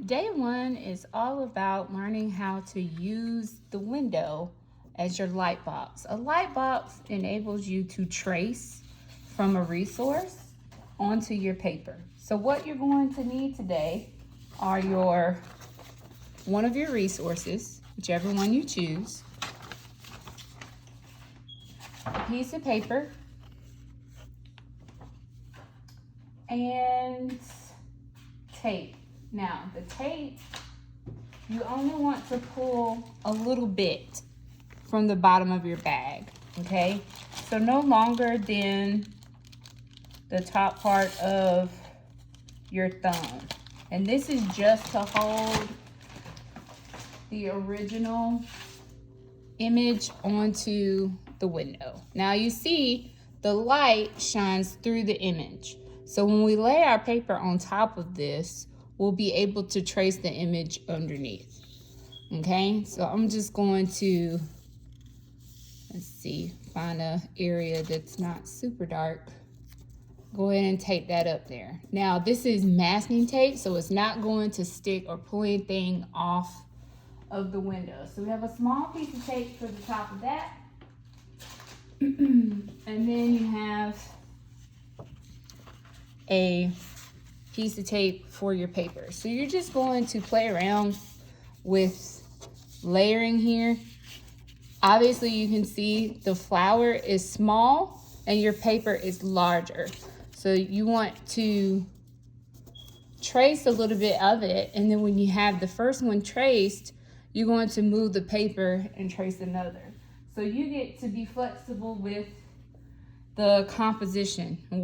Day one is all about learning how to use the window as your light box. A light box enables you to trace from a resource onto your paper. So what you're going to need today are one of your resources, whichever one you choose, a piece of paper, and tape. Now, the tape, you only want to pull a little bit from the bottom of your bag, okay? So no longer than the top part of your thumb. And this is just to hold the original image onto the window. Now you see the light shines through the image. So when we lay our paper on top of this, we'll be able to trace the image underneath. Okay, so I'm just going to, let's see, find an area that's not super dark. Go ahead and tape that up there. Now this is masking tape, so it's not going to stick or pull anything off of the window. So we have a small piece of tape for the top of that. And then you have a piece of tape for your paper. So you're just going to play around with layering here. Obviously you can see the flower is small and your paper is larger. So you want to trace a little bit of it, and then when you have the first one traced, you're going to move the paper and trace another. So you get to be flexible with the composition and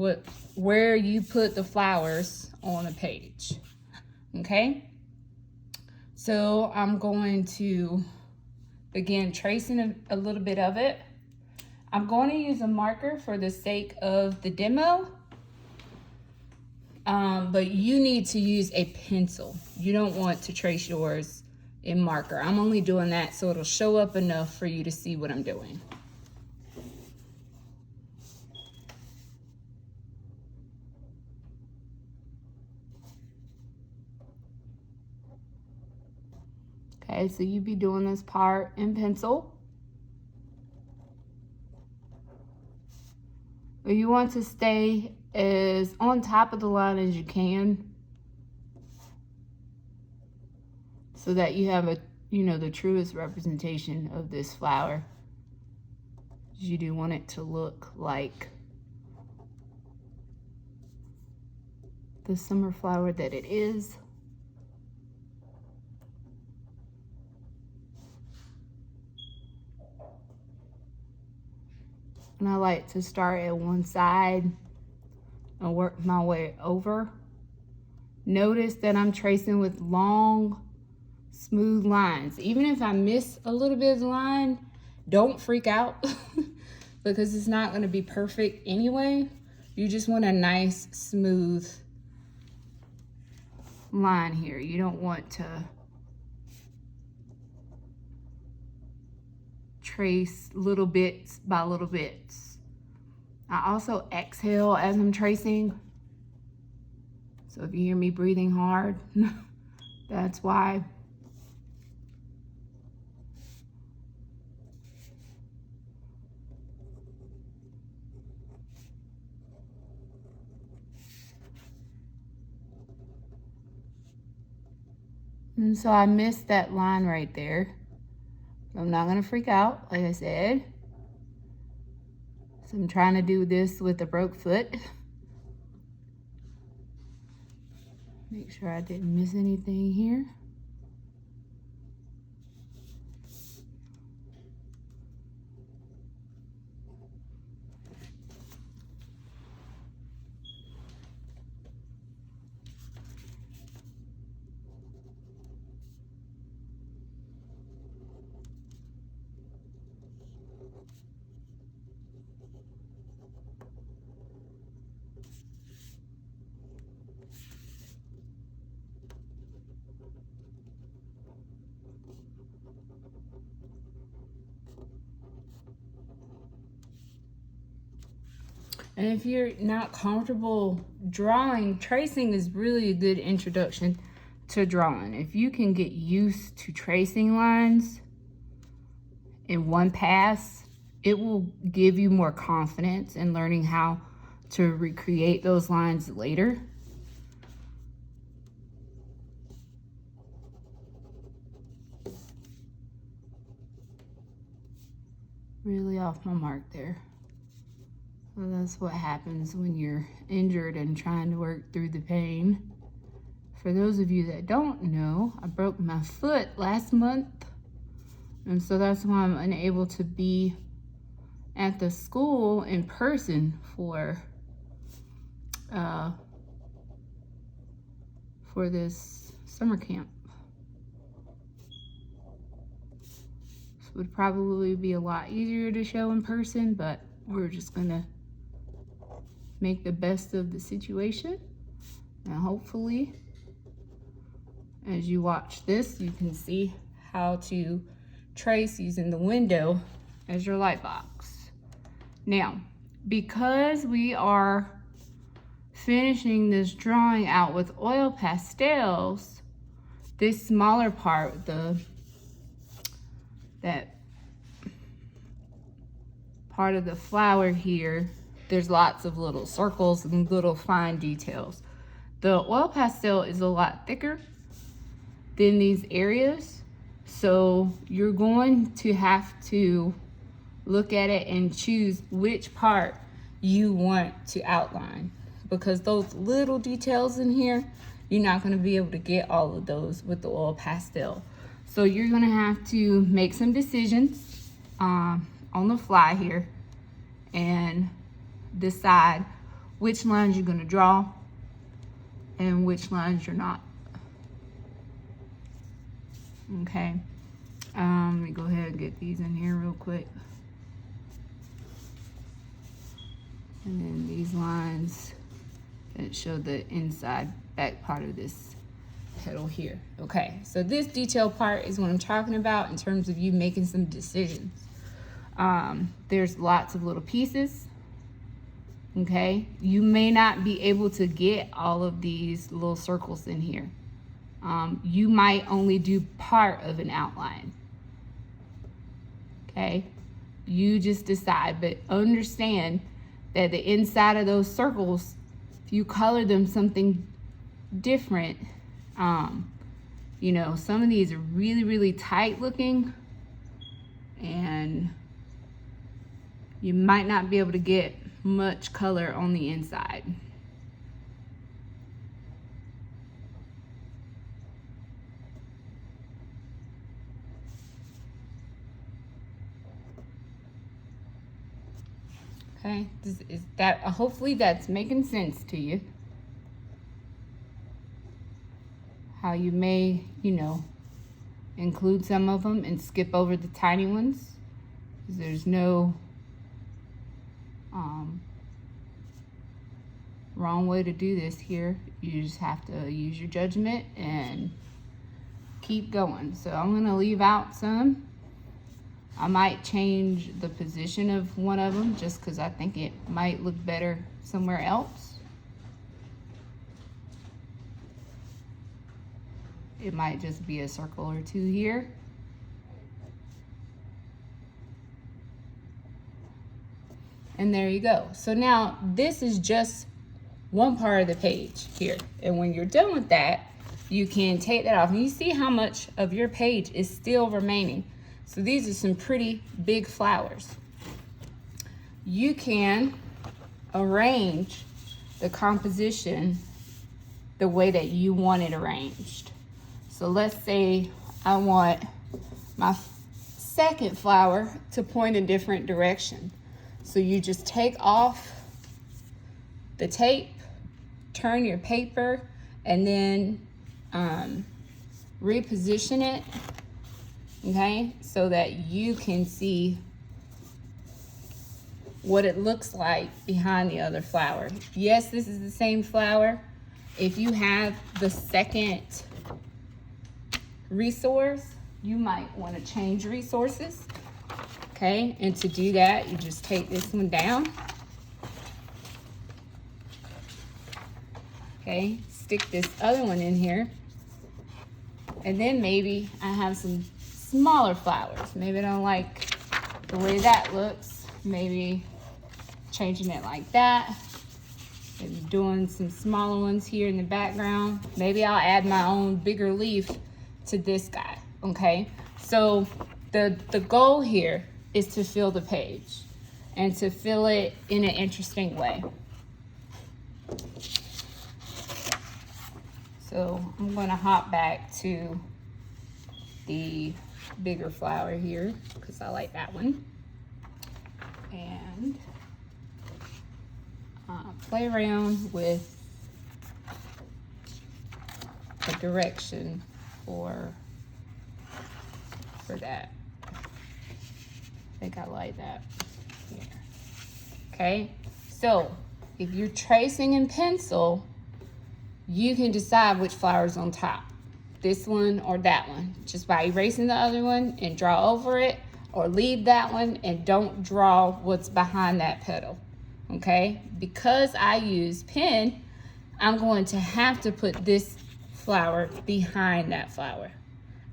where you put the flowers on a page. Okay, so I'm going to begin tracing a little bit of it. I'm going to use a marker for the sake of the demo, but you need to use a pencil. You don't want to trace yours in marker. I'm only doing that so it'll show up enough for you to see what I'm doing. Okay, so you'd be doing this part in pencil. But you want to stay as on top of the line as you can so that you have the truest representation of this flower. You do want it to look like the summer flower that it is. And I like to start at one side and work my way over. Notice that I'm tracing with long, smooth lines. Even if I miss a little bit of the line, don't freak out because it's not going to be perfect anyway. You just want a nice, smooth line here. You don't want to trace little bits by little bits. I also exhale as I'm tracing. So if you hear me breathing hard, that's why. And so I missed that line right there. I'm not gonna freak out, like I said. So I'm trying to do this with a broke foot. Make sure I didn't miss anything here. And if you're not comfortable drawing, tracing is really a good introduction to drawing. If you can get used to tracing lines in one pass, it will give you more confidence in learning how to recreate those lines later. Really off my mark there. So that's what happens when you're injured and trying to work through the pain. For those of you that don't know, I broke my foot last month, and so that's why I'm unable to be at the school in person for this summer camp. So it would probably be a lot easier to show in person, but we're just gonna make the best of the situation. And hopefully, as you watch this, you can see how to trace using the window as your light box. Now, because we are finishing this drawing out with oil pastels, this smaller part, that part of the flower here, there's lots of little circles and little fine details. The oil pastel is a lot thicker than these areas, so you're going to have to look at it and choose which part you want to outline, because those little details in here, you're not going to be able to get all of those with the oil pastel. So you're going to have to make some decisions on the fly here and decide which lines you're going to draw and which lines you're not. Okay, let me go ahead and get these in here real quick. And then these lines that show the inside back part of this petal here. Okay, so this detail part is what I'm talking about in terms of you making some decisions. There's lots of little pieces. Okay, you may not be able to get all of these little circles in here. You might only do part of an outline. Okay, you just decide, but understand that the inside of those circles, if you color them something different, you know, some of these are really, really tight looking, and you might not be able to get much color on the inside. Okay, hopefully that's making sense to you. How you may, you know, include some of them and skip over the tiny ones. There's no wrong way to do this here. You just have to use your judgment and keep going. So I'm gonna leave out some. I might change the position of one of them just because I think it might look better somewhere else. It might just be a circle or two here. And there you go. So now this is just one part of the page here. And when you're done with that, you can take that off. And you see how much of your page is still remaining. So these are some pretty big flowers. You can arrange the composition the way that you want it arranged. So let's say I want my second flower to point a different direction. So you just take off the tape, turn your paper, and then reposition it, okay, so that you can see what it looks like behind the other flower. Yes, this is the same flower. If you have the second resource, you might want to change resources. Okay, and to do that, you just take this one down. Okay, stick this other one in here, And then maybe I have some smaller flowers. Maybe I don't like the way that looks. Maybe changing it like that. Maybe doing some smaller ones here in the background. Maybe I'll add my own bigger leaf to this guy, okay? So the goal here is to fill the page and to fill it in an interesting way. So I'm gonna hop back to the bigger flower here because I like that one. And play around with the direction for that. I think I like that here. Okay, so if you're tracing in pencil, you can decide which flower is on top, this one or that one, just by erasing the other one and draw over it, or leave that one and don't draw what's behind that petal. Okay, because I use pen, I'm going to have to put this flower behind that flower.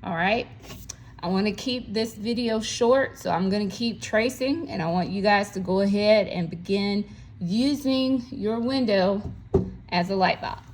All right, I want to keep this video short, so I'm going to keep tracing, and I want you guys to go ahead and begin using your window as a light box.